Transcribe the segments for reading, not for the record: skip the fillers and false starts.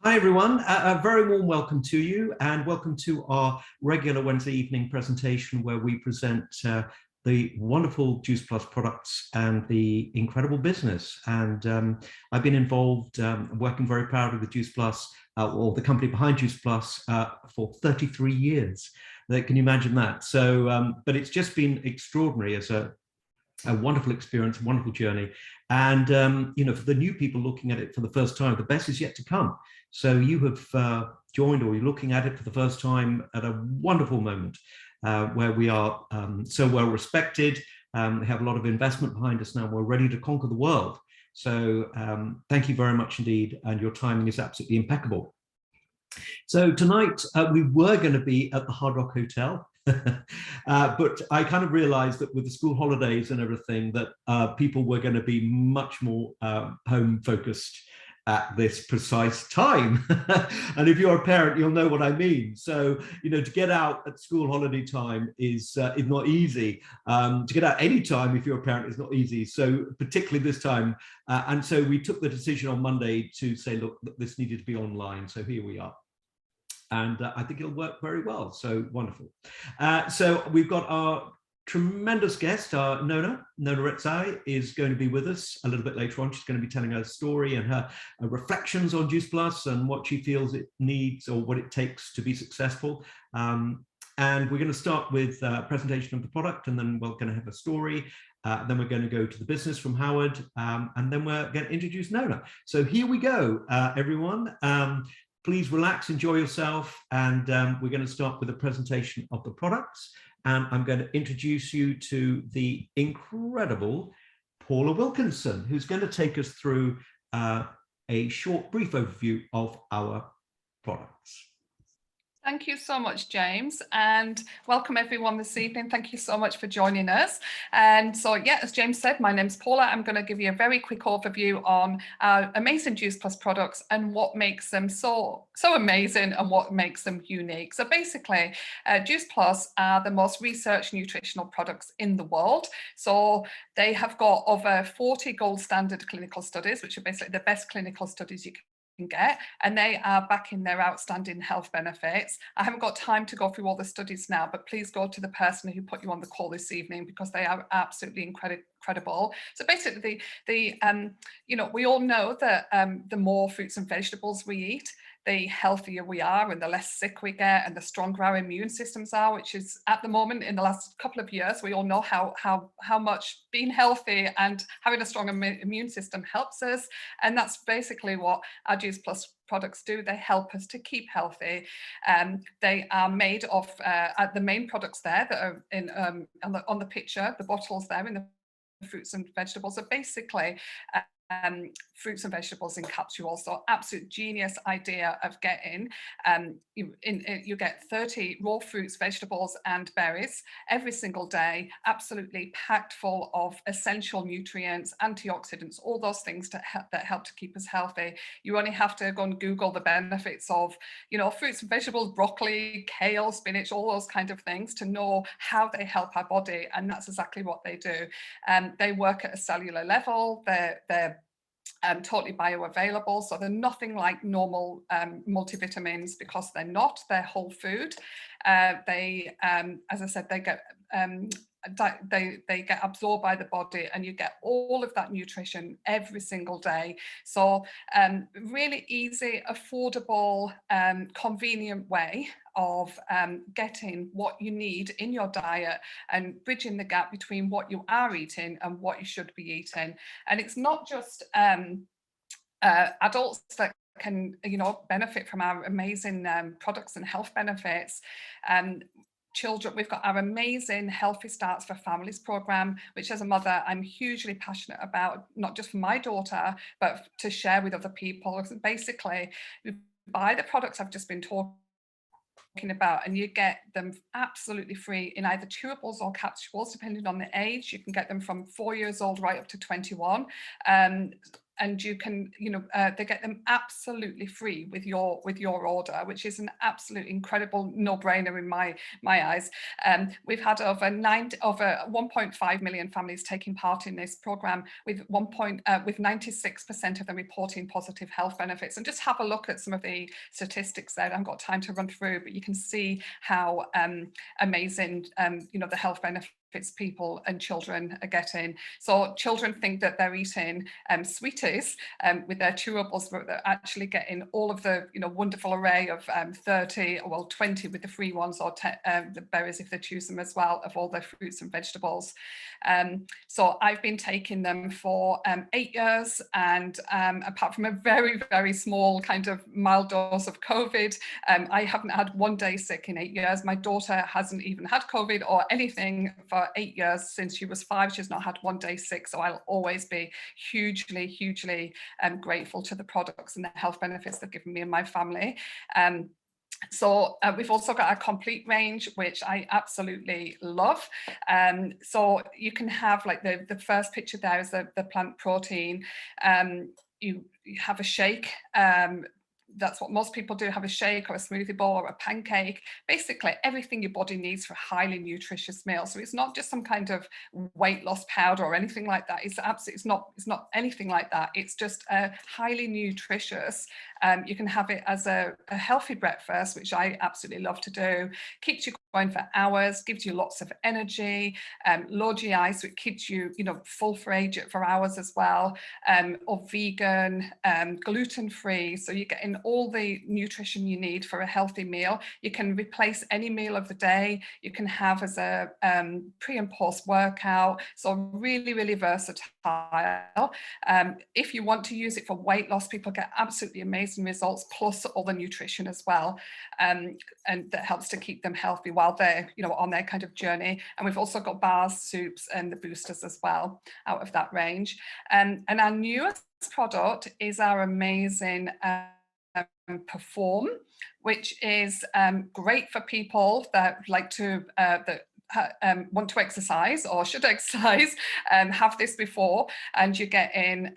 Hi everyone, a very warm welcome to you and welcome to our regular Wednesday evening presentation where we present the wonderful Juice Plus products and the incredible business. And I've been involved working very proudly with Juice Plus, or the company behind Juice Plus, for 33 years. Can you imagine that? So, but it's just been extraordinary as a wonderful experience, a wonderful journey. And, you know, for the new people looking at it for the first time, the best is yet to come. So you have joined or you're looking at it for the first time at a wonderful moment where we are so well respected. We have a lot of investment behind us now. We're ready to conquer the world. So thank you very much indeed. And your timing is absolutely impeccable. So tonight we were going to be at the Hard Rock Hotel. But I kind of realized that with the school holidays and everything that people were going to be much more home focused at this precise time. And if you're a parent, you'll know what I mean. So, you know, to get out at school holiday time is not easy. To get out any time if you're a parent is not easy. So particularly this time. And so we took the decision on Monday to say, look, this needed to be online. So here we are. And I think it'll work very well. So wonderful. So we've got our tremendous guest, Nona Rezaie is going to be with us a little bit later on. She's going to be telling her story and her reflections on Juice Plus and what she feels it needs or what it takes to be successful. And we're going to start with a presentation of the product, and then we're going to have a story. Then we're going to go to the business from Howard, and then we're going to introduce Nona. So here we go, everyone. Please relax, enjoy yourself, and we're going to start with a presentation of the products. And I'm going to introduce you to the incredible Paula Wilkinson, who's going to take us through a short, brief overview of our products. Thank you so much, James, and welcome everyone this evening. Thank you so much for joining us. And so, yeah, as James said, my name's Paula. I'm going to give you a very quick overview on our amazing Juice Plus products and what makes them so amazing and what makes them unique. So basically, Juice Plus are the most researched nutritional products in the world. So they have got over 40 gold standard clinical studies, which are basically the best clinical studies you can get, and they are backing their outstanding health benefits. I haven't got time to go through all the studies now, but please go to the person who put you on the call this evening because they are absolutely incredible. So basically, you know, we all know that the more fruits and vegetables we eat, the healthier we are and the less sick we get and the stronger our immune systems are, which is at the moment in the last couple of years, we all know how much being healthy and having a strong immune system helps us. And that's basically what our Juice Plus products do. They help us to keep healthy. They are made of the main products there that are in on the picture, the bottles there in the fruits and vegetables are basically fruits and vegetables in capsules. So absolute genius idea of getting you get 30 raw fruits, vegetables and berries every single day, absolutely packed full of essential nutrients, antioxidants, all those things that help to keep us healthy. You only have to go and Google the benefits of, you know, fruits and vegetables, broccoli, kale, spinach, all those kind of things to know how they help our body, and that's exactly what they do. They work at a cellular level. They're totally bioavailable, so they're nothing like normal multivitamins because they're whole food. They as I said, they get they get absorbed by the body, and you get all of that nutrition every single day. So really easy, affordable, convenient way of getting what you need in your diet and bridging the gap between what you are eating and what you should be eating. And it's not just adults that can, you know, benefit from our amazing products and health benefits. Children, we've got our amazing Healthy Starts for Families program, which as a mother, I'm hugely passionate about, not just for my daughter, but to share with other people. Basically, you buy the products I've just been talking about, and you get them absolutely free in either chewables or capsules, depending on the age. You can get them from 4 years old right up to 21. and you can, they get them absolutely free with your order, which is an absolute incredible no-brainer in my eyes. We've had over 1.5 million families taking part in this program, with 96% of them reporting positive health benefits. And just have a look at some of the statistics there. I haven't got time to run through, but you can see how amazing the health benefits people and children are getting. So children think that they're eating sweeties with their chewables, but they're actually getting all of the wonderful array of 20 with the free ones, or the berries if they choose them as well, of all their fruits and vegetables. So I've been taking them for 8 years, and apart from a very, very small kind of mild dose of COVID, I haven't had one day sick in 8 years. My daughter hasn't even had COVID or anything for 8 years. Since she was 5, she's not had one day sick. So I'll always be hugely, hugely grateful to the products and the health benefits they've given me and my family. So we've also got a complete range, which I absolutely love. So you can have, like, the first picture there is the plant protein. You have a shake. That's what most people do, have a shake or a smoothie bowl or a pancake, basically everything your body needs for a highly nutritious meal. So it's not just some kind of weight loss powder or anything like that. It's not anything like that. It's just a highly nutritious. You can have it as a healthy breakfast, which I absolutely love to do. Keeps you going for hours, gives you lots of energy, low GI, so it keeps you, full for hours as well, or vegan, gluten-free, so you're getting all the nutrition you need for a healthy meal. You can replace any meal of the day. You can have as a pre and post workout, so really, really versatile. If you want to use it for weight loss, people get absolutely amazing results, plus all the nutrition as well, and that helps to keep them healthy while they're on their kind of journey. And we've also got bars, soups, and the boosters as well out of that range. And our newest product is our amazing Perform, which is great for people that like to want to exercise or should exercise, have this before, and you get in,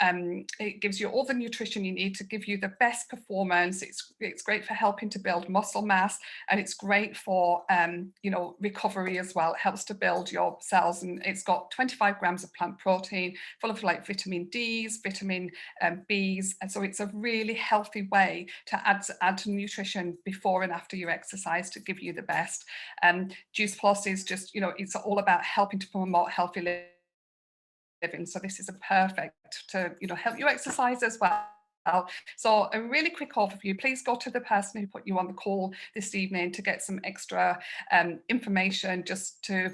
it gives you all the nutrition you need to give you the best performance. It's great for helping to build muscle mass, and it's great for recovery as well. It helps to build your cells, and it's got 25 grams of plant protein, full of like vitamin D's, vitamin B's, and so it's a really healthy way to add to nutrition before and after your exercise to give you the best. Juice Plus is just, it's all about helping to promote healthy living. So this is a perfect to, help you exercise as well. So a really quick overview. Please go to the person who put you on the call this evening to get some extra information, just to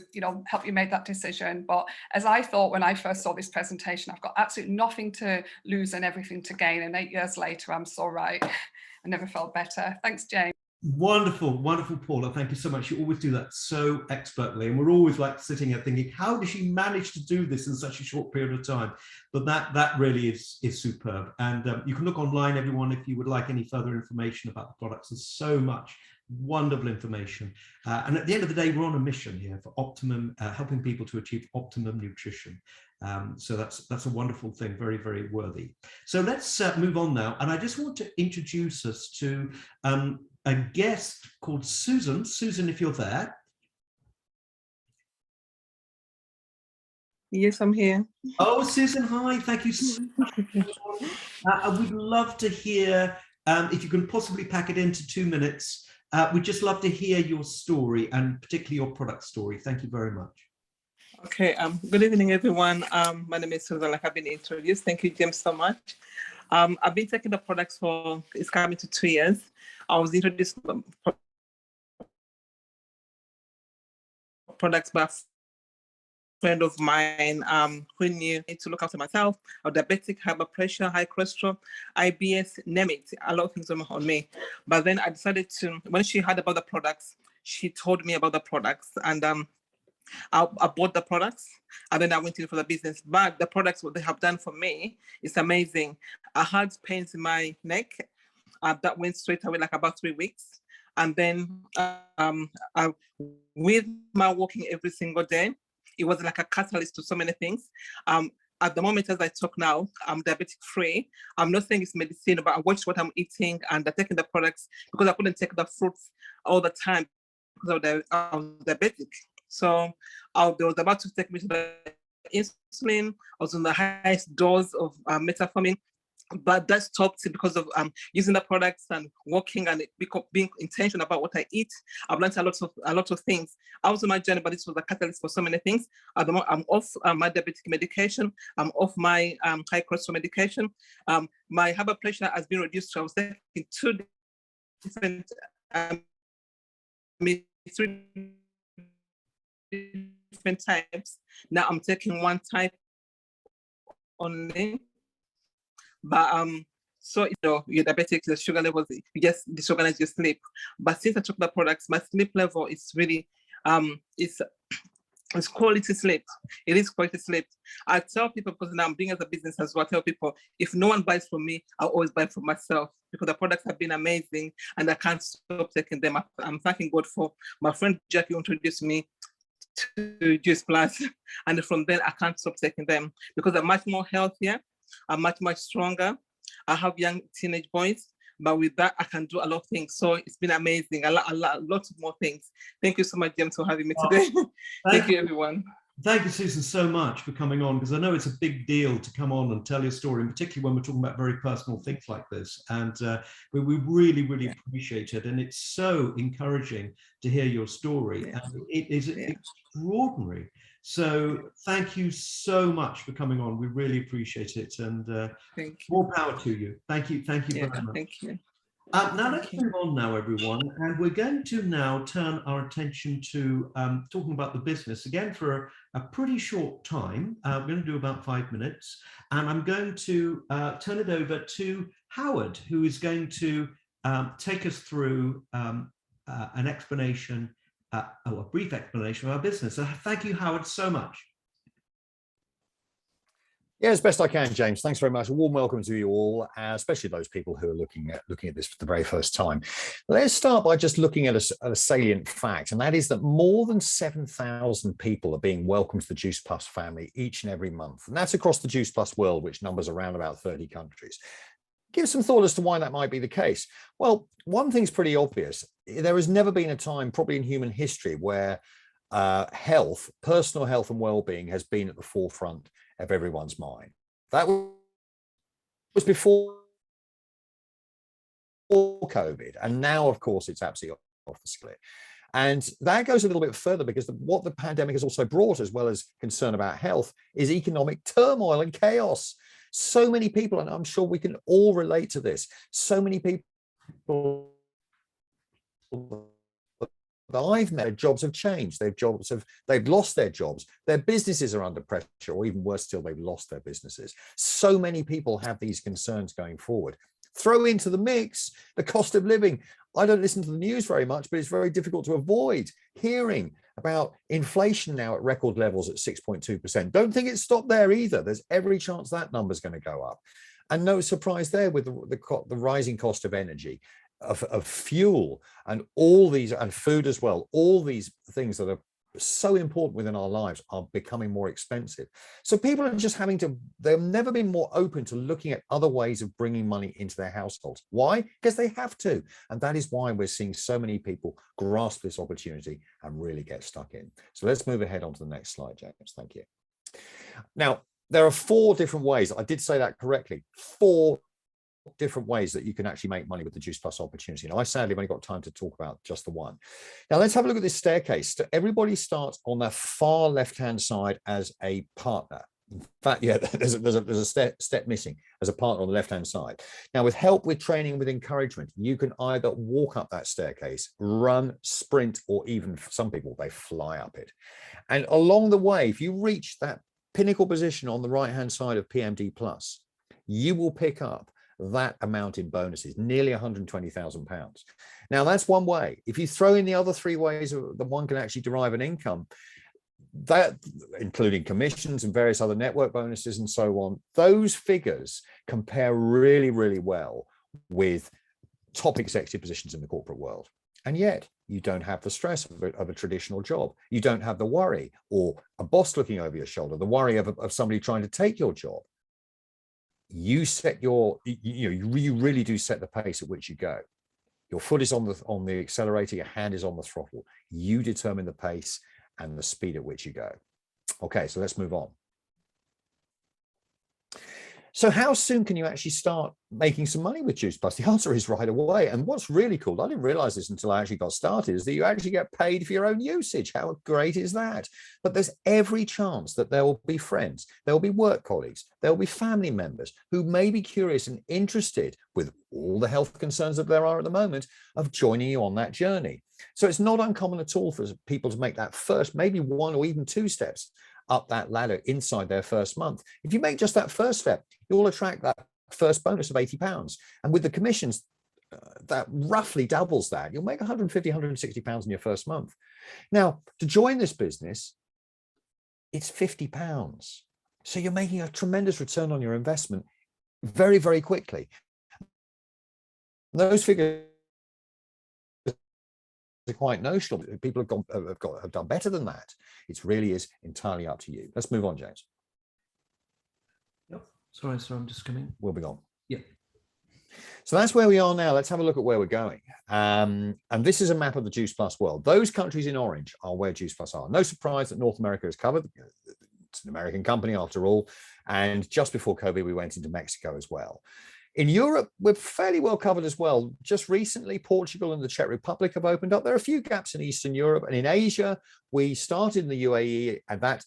help you make that decision. But as I thought when I first saw this presentation, I've got absolutely nothing to lose and everything to gain. And 8 years later, I'm so right. I never felt better. Thanks, James. Wonderful, wonderful, Paula. Thank you so much. You always do that so expertly, and we're always like sitting here thinking, how does she manage to do this in such a short period of time? But that really is superb. And you can look online, everyone, if you would like any further information about the products. There's so much wonderful information. And at the end of the day, we're on a mission here for optimum, helping people to achieve optimum nutrition. So that's a wonderful thing, very, very worthy. So let's move on now. And I just want to introduce us to a guest called Susan. Susan, if you're there. Yes, I'm here. Oh, Susan, hi. Thank you so much. I would love to hear, if you can possibly pack it into 2 minutes, we'd just love to hear your story, and particularly your product story. Thank you very much. Okay, good evening, everyone. My name is Susan, like I've been introduced. Thank you, James, so much. I've been taking the products for, it's coming to 2 years. I was introduced products by a friend of mine who knew I need to look after myself. I was diabetic, high blood pressure, high cholesterol, IBS, name it, a lot of things on me. But then I decided to, when she heard about the products, she told me about the products, and I bought the products, and then I went in for the business. But the products, what they have done for me, is amazing. I had pains in my neck that went straight away, like about 3 weeks. And then with my walking every single day, it was like a catalyst to so many things. at the moment, as I talk now, I'm diabetic free. I'm not saying it's medicine, but I watch what I'm eating and I'm taking the products because I couldn't take the fruits all the time because I was diabetic. So they was about to take me to the insulin. I was on the highest dose of metformin, but that stopped because of using the products and working and being intentional about what I eat. I've learned a lot of things. I was on my journey, but this was a catalyst for so many things. At the moment, I'm off my diabetic medication. I'm off my high cholesterol medication. My high blood pressure has been reduced. So I was taking two different, three different types. Now I'm taking one type only. But so you're diabetic, the sugar levels, you just disorganize your sleep. But since I took the products, my sleep level is really it's quality sleep. It is quality sleep. I tell people, because now I'm doing as a business as well, I tell people, if no one buys from me, I'll always buy from myself because the products have been amazing and I can't stop taking them. I'm thanking God for my friend Jackie who introduced me to Juice Plus. And from then I can't stop taking them because I'm much more healthier. I'm much stronger. I have young teenage boys, but with that, I can do a lot of things. So it's been amazing. A lot more things. Thank you so much, James, for having me today. Thank you, everyone. Thank you, Susan, so much for coming on, because I know it's a big deal to come on and tell your story, and particularly when we're talking about very personal things like this. And we really appreciate it. And it's so encouraging to hear your story. Yes. And it is extraordinary. So thank you so much for coming on. We really appreciate it. And more power to you. Thank you very much. Thank you. Now let's move on now, everyone, and we're going to now turn our attention to talking about the business again for a pretty short time. We're going to do about 5 minutes, and I'm going to turn it over to Howard, who is going to take us through an explanation, a brief explanation of our business. So thank you, Howard, so much. Yeah, as best I can, James. Thanks very much. A warm welcome to you all, especially those people who are looking at this for the very first time. Let's start by just looking at a salient fact, and that is that more than 7,000 people are being welcomed to the Juice Plus family each and every month. And that's across the Juice Plus world, which numbers around about 30 countries. Give some thought as to why that might be the case. Well, one thing's pretty obvious. There has never been a time, probably in human history, where health, personal health and well-being has been at the forefront of everyone's mind. That was before COVID, and now, of course, it's absolutely off the split. And that goes a little bit further because what the pandemic has also brought, as well as concern about health, is economic turmoil and chaos. So many people, and I'm sure we can all relate to this, so many people that I've met, their jobs have changed. They've lost their jobs. Their businesses are under pressure, or even worse still, they've lost their businesses. So many people have these concerns going forward. Throw into the mix the cost of living. I don't listen to the news very much, but it's very difficult to avoid hearing about inflation now at record levels at 6.2%. Don't think it's stopped there either. There's every chance that number's going to go up. And no surprise there with the rising cost of energy, of fuel, and all these, and food as well. All these things that are so important within our lives are becoming more expensive. So people are just they've never been more open to looking at other ways of bringing money into their households. Why? Because they have to. And that is why we're seeing so many people grasp this opportunity and really get stuck in. So let's move ahead on to the next slide, James. Thank you. Now, there are 4 different ways. I did say that correctly. 4 different ways that you can actually make money with the Juice Plus opportunity. Now, I sadly have only got time to talk about just the one. Now, let's have a look at this staircase. So everybody starts on the far left-hand side as a partner. In fact, yeah, there's a step missing as a partner on the left-hand side. Now, with help, with training, with encouragement, you can either walk up that staircase, run, sprint, or even some people, they fly up it. And along the way, if you reach that pinnacle position on the right-hand side of PMD Plus, you will pick up that amount in bonuses, nearly £120,000. Now, that's one way. If you throw in the other 3 ways that one can actually derive an income, that including commissions and various other network bonuses and so on, those figures compare really well with top executive positions in the corporate world. And yet You don't have the stress of a traditional job. You don't have the worry or a boss looking over your shoulder, the worry of somebody trying to take your job. You set your, you really do set the pace at which you go. Your foot is on the accelerator, your hand is on the throttle. You determine the pace and the speed at which you go. Okay, so let's move on. So how soon can you actually start making some money with Juice Plus? The answer is right away. And what's really cool, I didn't realize this until I actually got started, is that you actually get paid for your own usage. How great is that? But there's every chance that there will be friends, there will be work colleagues, there will be family members who may be curious and interested, with all the health concerns that there are at the moment, of joining you on that journey. So it's not uncommon at all for people to make that first, maybe one or even two steps up that ladder inside their first month. If you make just that first step, you'll attract that first bonus of £80. And with the commissions, that roughly doubles that. You'll make 150, 160 pounds in your first month. Now, to join this business, it's £50. So you're making a tremendous return on your investment very, very quickly. Those figures are quite notional. People have done better than that. It really is entirely up to you. Let's move on, James. Yep. Sorry, I'm just coming. We'll be gone. Yeah. So that's where we are now. Let's have a look at where we're going. And this is a map of the Juice Plus world. Those countries in orange are where Juice Plus are. No surprise that North America is covered. It's an American company after all. And just before COVID, we went into Mexico as well. In Europe, we're fairly well covered as well. Just recently, Portugal and the Czech Republic have opened up. There are a few gaps in Eastern Europe. And in Asia, we started in the UAE, and that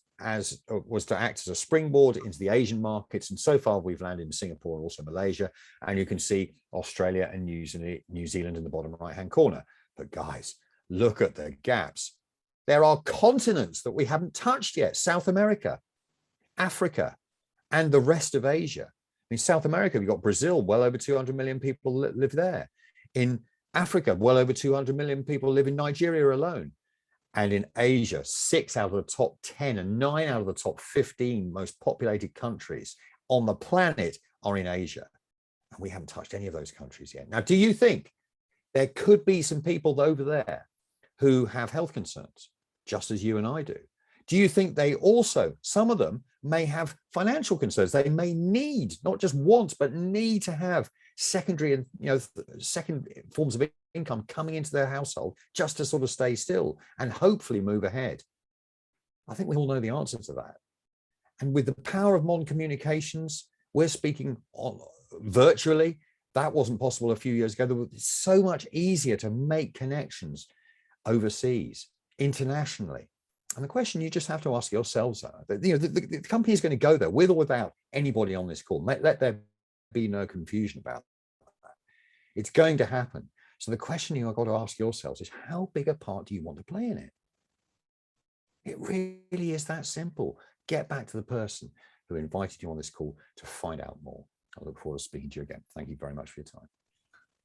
was to act as a springboard into the Asian markets. And so far, we've landed in Singapore and also Malaysia. And you can see Australia and New Zealand in the bottom right-hand corner. But guys, look at the gaps. There are continents that we haven't touched yet. South America, Africa, and the rest of Asia. In South America, we've got Brazil, well over 200 million people live there. In Africa, well over 200 million people live in Nigeria alone. And in Asia, 6 out of the top 10 and 9 out of the top 15 most populated countries on the planet are in Asia. And we haven't touched any of those countries yet. Now, do you think there could be some people over there who have health concerns, just as you and I do? Do you think they also, some of them may have financial concerns? They may need, not just want, but need to have secondary and, second forms of income coming into their household just to sort of stay still and hopefully move ahead. I think we all know the answer to that. And with the power of modern communications, we're speaking virtually. That wasn't possible a few years ago. It's so much easier to make connections overseas, internationally. And the question you just have to ask yourselves are, the company is going to go there with or without anybody on this call. Let there be no confusion about that. It's going to happen. So the question you've got to ask yourselves is, how big a part do you want to play in it? It really is that simple. Get back to the person who invited you on this call to find out more. I look forward to speaking to you again. Thank you very much for your time.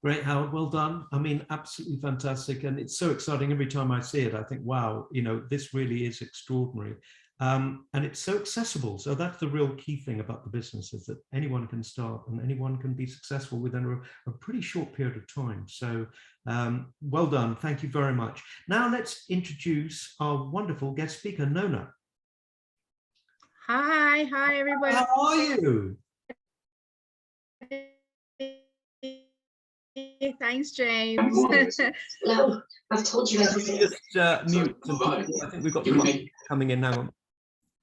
Great, Howard, well done. I mean, absolutely fantastic. And it's so exciting every time I see it. I think, wow, this really is extraordinary. And it's so accessible. So that's the real key thing about the business, is that anyone can start and anyone can be successful within a pretty short period of time. So well done. Thank you very much. Now let's introduce our wonderful guest speaker, Nona. Hi everybody. How are you? Thanks, James. No, I've told you everything. Just mute some people. I think we've got some coming in now.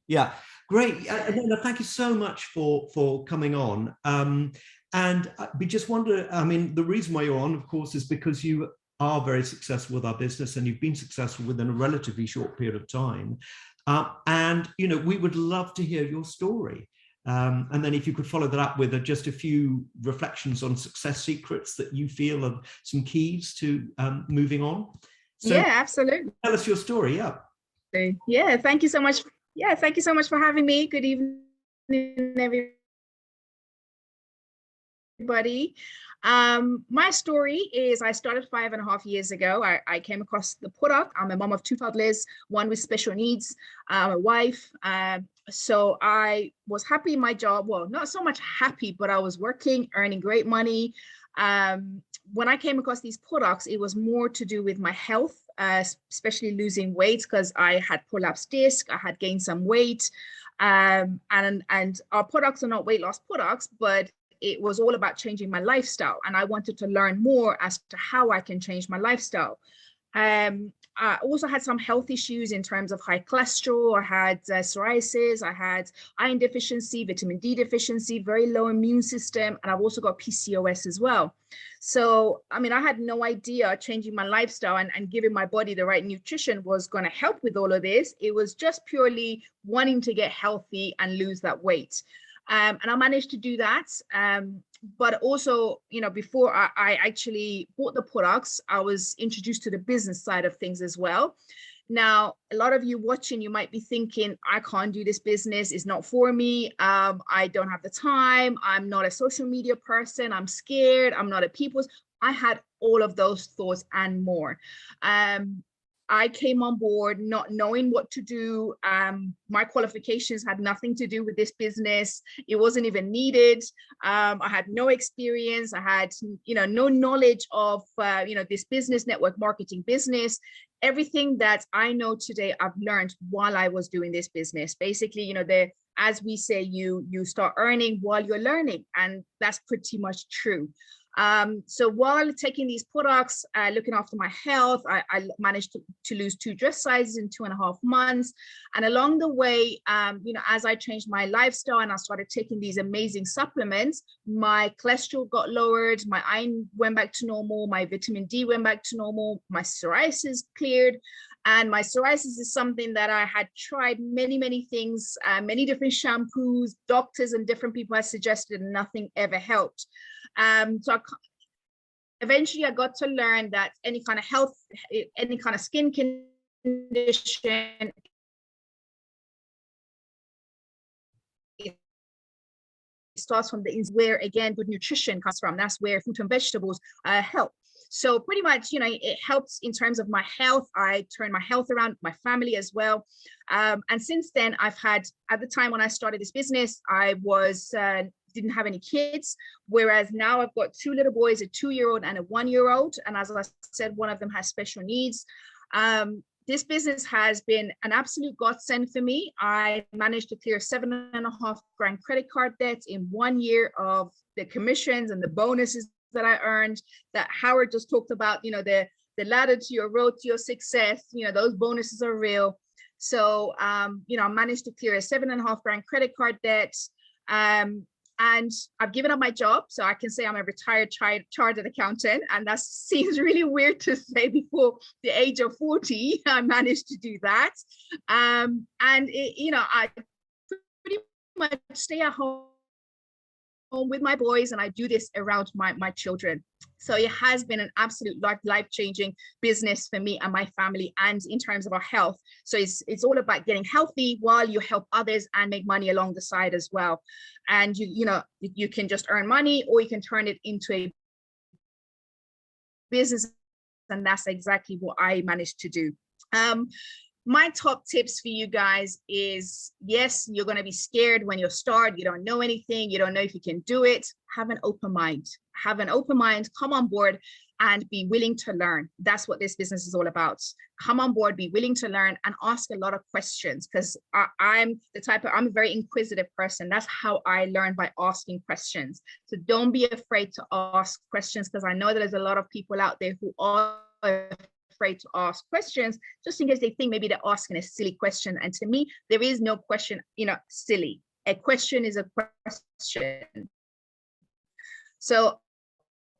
Yeah, great. Nona, thank you so much for coming on. And we just wonder, I mean, the reason why you're on, of course, is because you are very successful with our business and you've been successful within a relatively short period of time. And, we would love to hear your story. And then if you could follow that up with just a few reflections on success secrets that you feel are some keys to moving on. So yeah, absolutely. Tell us your story. Yeah. Yeah. Thank you so much. Yeah. Thank you so much for having me. Good evening, everybody. My story is, I started 5.5 years ago. I came across the product. I'm a mom of 2 toddlers, one with special needs, a wife. So I was happy in my job. Well, not so much happy, but I was working, earning great money. When I came across these products, it was more to do with my health. especially losing weight, because I had prolapsed disc, I had gained some weight, and our products are not weight loss products, but it was all about changing my lifestyle, and I wanted to learn more as to how I can change my lifestyle. I also had some health issues in terms of high cholesterol. I had psoriasis, I had iron deficiency, vitamin D deficiency, very low immune system, and I've also got PCOS as well. So, I mean, I had no idea changing my lifestyle and giving my body the right nutrition was going to help with all of this. It was just purely wanting to get healthy and lose that weight. And I managed to do that. But also, you know, before I actually bought the products, I was introduced to the business side of things as well. Now, a lot of you watching, you might be thinking, I can't do this business, it's not for me. I don't have the time. I'm not a social media person. I'm scared. I'm not a people's. I had all of those thoughts and more. I came on board not knowing what to do. My qualifications had nothing to do with this business. It wasn't even needed. I had no experience. I had, you know, no knowledge of, you know, this business, network marketing business. Everything that I know today, I've learned while I was doing this business. Basically, you know, as we say, you start earning while you're learning, and that's pretty much true. So while taking these products, looking after my health, I managed to lose 2 dress sizes in 2.5 months. And along the way, you know, as I changed my lifestyle and I started taking these amazing supplements, my cholesterol got lowered, my iron went back to normal, my vitamin D went back to normal, my psoriasis cleared. And my psoriasis is something that I had tried many things, many different shampoos, doctors and different people had suggested, and nothing ever helped. So eventually I got to learn that any kind of health, any kind of skin condition, it starts from the where, again, good nutrition comes from. That's where fruit and vegetables help. So pretty much, you know, it helps in terms of my health. I turned my health around, my family as well. And since then, I've had, at the time when I started this business, I was didn't have any kids, whereas now I've got 2 little boys, a 2-year-old and a 1-year-old. And as I said, one of them has special needs. This business has been an absolute godsend for me. I managed to clear 7.5 grand credit card debts in 1 year of the commissions and the bonuses that I earned, that Howard just talked about, you know, the ladder to your road to your success, you know, those bonuses are real. So, you know, I managed to clear a 7.5 grand credit card debt. And I've given up my job, so I can say I'm a retired chartered accountant, and that seems really weird to say before the age of 40. I managed to do that, and it, you know, I pretty much stay at home with my boys, and I do this around my children. So it has been an absolute life-changing business for me and my family, and in terms of our health. So it's all about getting healthy while you help others and make money along the side as well. And you know, you can just earn money, or you can turn it into a business, and that's exactly what I managed to do. My top tips for you guys is, yes, you're going to be scared when you start. You don't know anything. You don't know if you can do it. Have an open mind. Have an open mind. Come on board and be willing to learn. That's what this business is all about. Come on board, be willing to learn, and ask a lot of questions, because I'm a very inquisitive person. That's how I learn, by asking questions. So don't be afraid to ask questions, because I know that there's a lot of people out there who are afraid to ask questions, just in case they think maybe they're asking a silly question. And to me, there is no question, you know, silly. A question is a question. So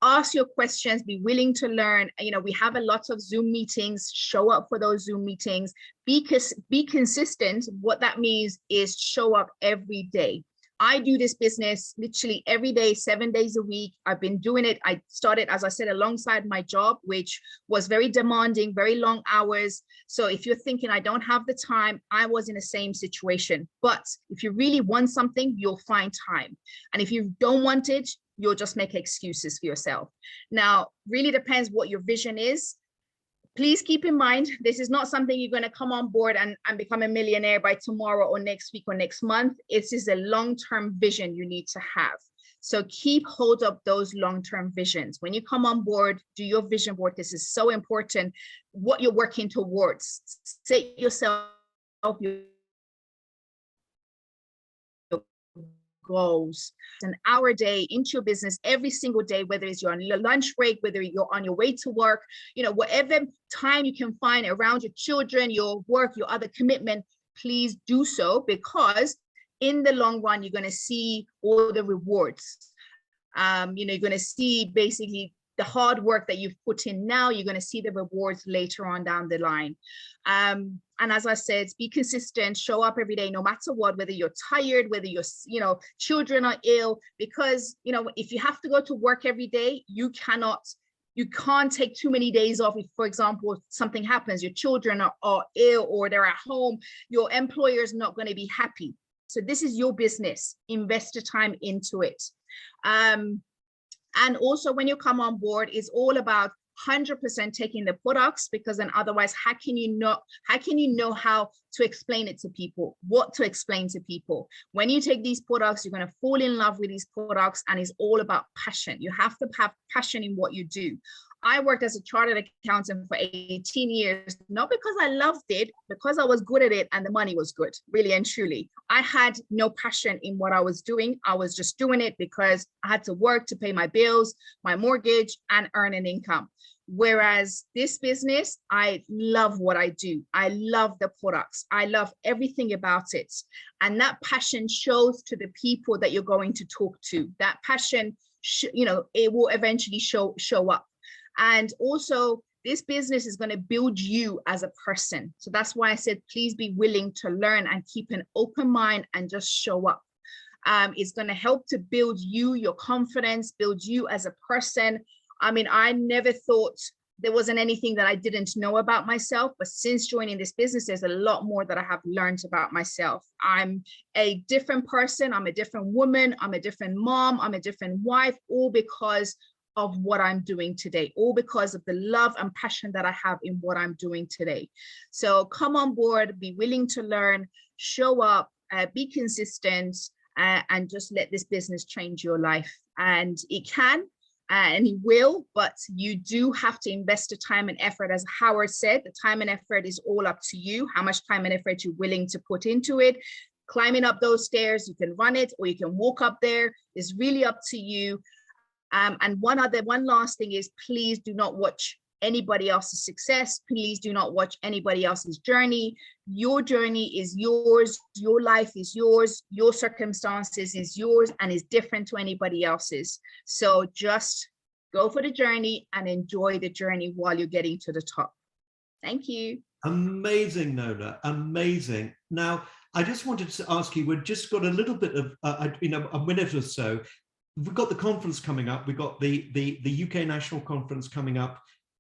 ask your questions, be willing to learn. You know, we have a lot of Zoom meetings. Show up for those Zoom meetings. Be consistent. What that means is show up every day. I do this business literally every day, 7 days a week. I've been doing it. I started, as I said, alongside my job, which was very demanding, very long hours. So if you're thinking, I don't have the time, I was in the same situation. But if you really want something, you'll find time. And if you don't want it, you'll just make excuses for yourself. Now, really depends what your vision is. Please keep in mind, this is not something you're going to come on board and become a millionaire by tomorrow or next week or next month. It's just a long-term vision you need to have. So keep hold of those long-term visions. When you come on board, do your vision board. This is so important. What you're working towards. Set yourself your goals. An hour a day into your business every single day, whether it's you're on your lunch break, whether you're on your way to work, you know, whatever time you can find around your children, your work, your other commitment, please do so, because in the long run, you're going to see all the rewards. You know, you're going to see basically the hard work that you've put in now, you're going to see the rewards later on down the line. And as I said, be consistent, show up every day, no matter what, whether you're tired, whether your, you know, children are ill, because, you know, if you have to go to work every day, you can't take too many days off. If, for example, something happens, your children are ill or they're at home, your employer is not going to be happy. So this is your business. Invest the time into it. And also when you come on board, it's all about 100% taking the products, because then otherwise, how can you know how to explain it to people, what to explain to people? When you take these products, you're going to fall in love with these products, and it's all about passion. You have to have passion in what you do. I worked as a chartered accountant for 18 years, not because I loved it, because I was good at it and the money was good, really and truly. I had no passion in what I was doing. I was just doing it because I had to work to pay my bills, my mortgage, and earn an income. Whereas this business, I love what I do. I love the products. I love everything about it. And that passion shows to the people that you're going to talk to. That passion, you know, it will eventually show up. And also, this business is going to build you as a person. So that's why I said, please be willing to learn and keep an open mind and just show up. It's going to help to build you, your confidence, build you as a person. I mean, I never thought there wasn't anything that I didn't know about myself, but since joining this business, there's a lot more that I have learned about myself. I'm a different person. I'm a different woman. I'm a different mom. I'm a different wife, all because of what I'm doing today, all because of the love and passion that I have in what I'm doing today. So come on board, be willing to learn, show up, be consistent, and just let this business change your life. And it can, and it will, but you do have to invest the time and effort. As Howard said, the time and effort is all up to you, how much time and effort you're willing to put into it. Climbing up those stairs, you can run it or you can walk up there. It's really up to you. And one last thing is, please do not watch anybody else's success. Please do not watch anybody else's journey. Your journey is yours. Your life is yours. Your circumstances is yours and is different to anybody else's. So just go for the journey and enjoy the journey while you're getting to the top. Thank you. Amazing, Nona. Amazing. Now, I just wanted to ask you, we've just got a little bit of, a minute or so. We've got the conference coming up. We've got the UK National Conference coming up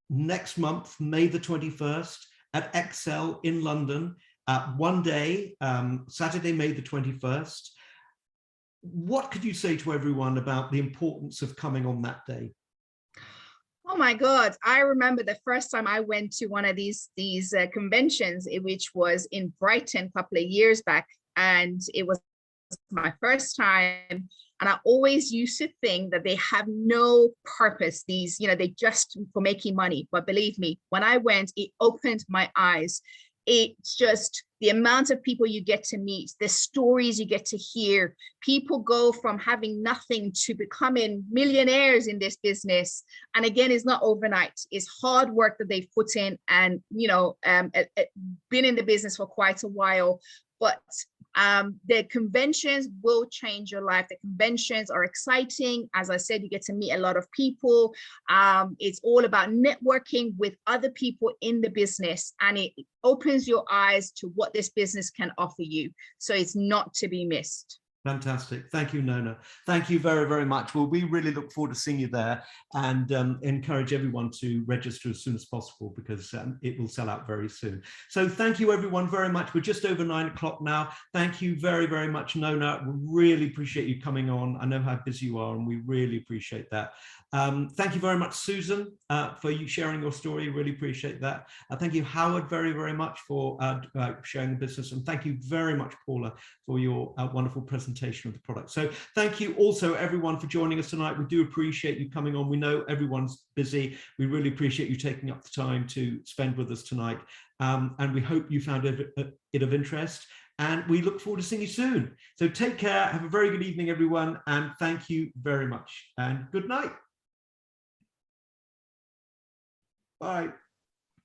next month, May the 21st at Excel in London, one day, Saturday, May the 21st. What could you say to everyone about the importance of coming on that day? Oh my God, I remember the first time I went to one of these conventions, which was in Brighton a couple of years back, and it was my first time. And I always used to think that they have no purpose. These, they just for making money. But believe me, when I went, it opened my eyes. It's just the amount of people you get to meet, the stories you get to hear. People go from having nothing to becoming millionaires in this business. And again, it's not overnight. It's hard work that they've put in and, been in the business for quite a while. But the conventions will change your life. The conventions are exciting. As I said, you get to meet a lot of people. It's all about networking with other people in the business, and it opens your eyes to what this business can offer you. So it's not to be missed. Fantastic. Thank you, Nona. Thank you very, very much. Well, we really look forward to seeing you there, and encourage everyone to register as soon as possible, because it will sell out very soon. So thank you, everyone, very much. We're just over 9 o'clock now. Thank you very, very much, Nona. We really appreciate you coming on. I know how busy you are, and we really appreciate that. Thank you very much, Susan, for you sharing your story. Really appreciate that. Thank you, Howard, very, very much for sharing the business. And thank you very much, Paula, for your wonderful presentation. presentation of the product. So thank you also everyone for joining us tonight. We do appreciate you coming on. We know everyone's busy. We really appreciate you taking up the time to spend with us tonight. And we hope you found it of interest. And we look forward to seeing you soon. So take care. Have a very good evening, everyone. And thank you very much. And good night. Bye.